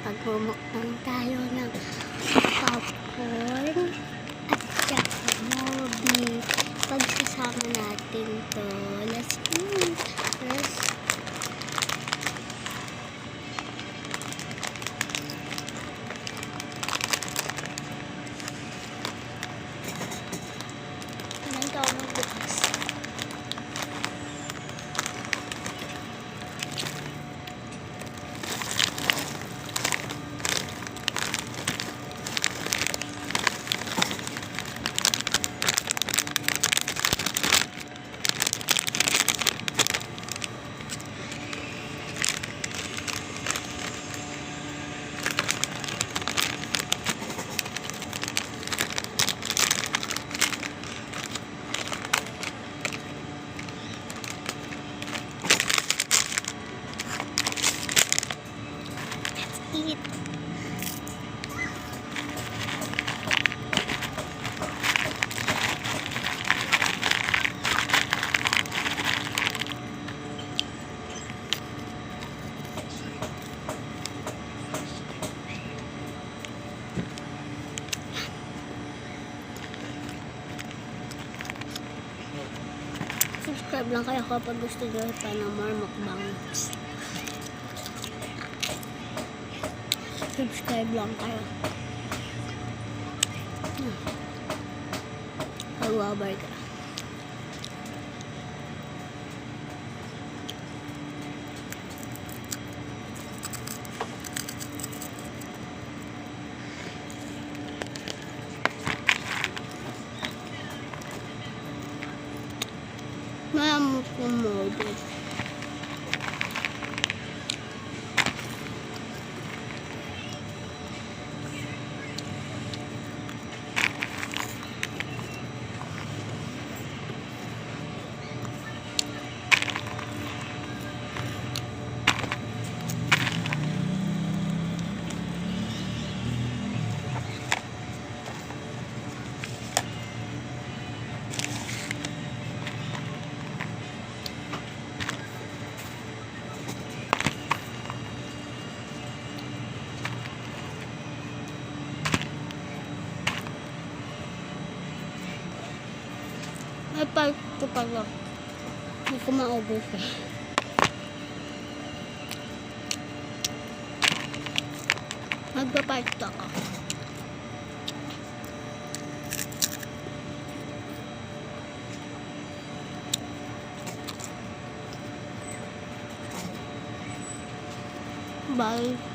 Magmumukbang tayo ng popcorn at saka movie. Pagsasama natin to. Let's eat. Ilan tayo magbukas? Eat. Subscribe lang kayo kapag gusto nyo pa ng more mukbangs. Subscribe lang kayo. Pag-wabar ka. Ma'am, kumodo. May part ko pala. Hindi ko maubos eh. Magpa-part ako. Bye.